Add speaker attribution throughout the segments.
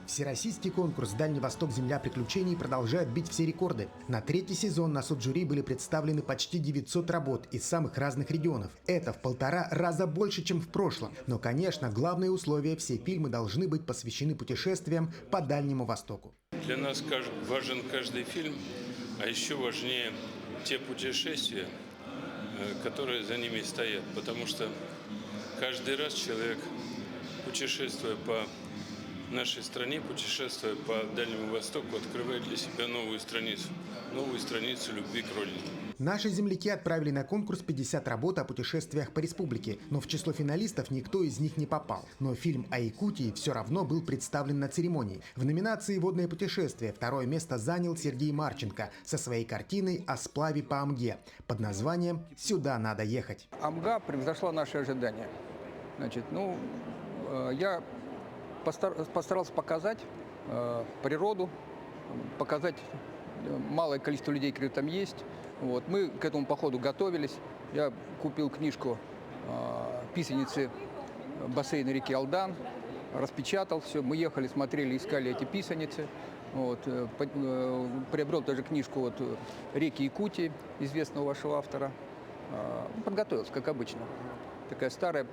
Speaker 1: Всероссийский конкурс «Дальний Восток. Земля приключений» продолжает бить все рекорды. На третий сезон на суд жюри были представлены почти 900 работ из самых разных регионов. Это в 1,5 раза больше, чем в прошлом. Но, конечно, главное условие – все фильмы должны быть посвящены путешествиям по Дальнему Востоку.
Speaker 2: Для нас важен каждый фильм, а еще важнее те путешествия, которые за ними стоят. Потому что каждый раз человек, путешествуя по нашей стране, путешествуя по Дальнему Востоку, открывает для себя новую страницу любви к родине.
Speaker 1: Наши земляки отправили на конкурс 50 работ о путешествиях по республике, но в число финалистов никто из них не попал. Но фильм о Якутии все равно был представлен на церемонии. В номинации «Водное путешествие» второе место занял Сергей Марченко со своей картиной о сплаве по Амге под названием «Сюда надо ехать».
Speaker 3: Амга превзошла наши ожидания. Я постарался показать природу, показать малое количество людей, которые там есть. Мы к этому походу готовились. Я купил книжку «Писаницы бассейна реки Алдан», распечатал все. Мы ехали, смотрели, искали эти писаницы. Приобрел даже книжку «Реки Якутии», известного вашего автора. Подготовился, как обычно. Такая старая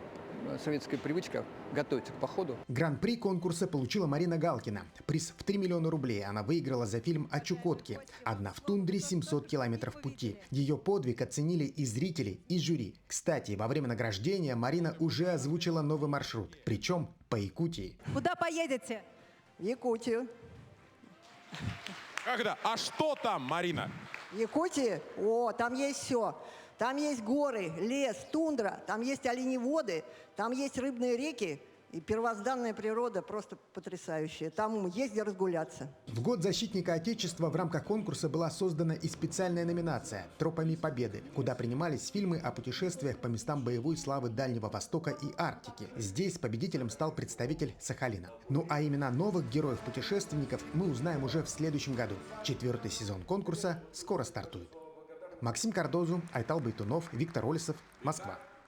Speaker 3: советская привычка готовиться к походу.
Speaker 1: Гран-при конкурса получила Марина Галкина. Приз в 3 миллиона рублей она выиграла за фильм о Чукотке. Одна в тундре, 700 километров пути. Ее подвиг оценили и зрители, и жюри. Кстати, во время награждения Марина уже озвучила новый маршрут. Причем по Якутии.
Speaker 4: Куда поедете?
Speaker 5: В Якутию.
Speaker 6: Когда? А что там, Марина?
Speaker 5: В Якутии? Там есть все. Там есть горы, лес, тундра, там есть оленеводы, там есть рыбные реки. И первозданная природа просто потрясающая. Там есть где разгуляться.
Speaker 1: В год защитника Отечества в рамках конкурса была создана и специальная номинация «Тропами Победы», куда принимались фильмы о путешествиях по местам боевой славы Дальнего Востока и Арктики. Здесь победителем стал представитель Сахалина. А имена новых героев-путешественников мы узнаем уже в следующем году. 4-й сезон конкурса скоро стартует. Максим Кардозу, Айтал Байтунов, Виктор Олесов, Москва.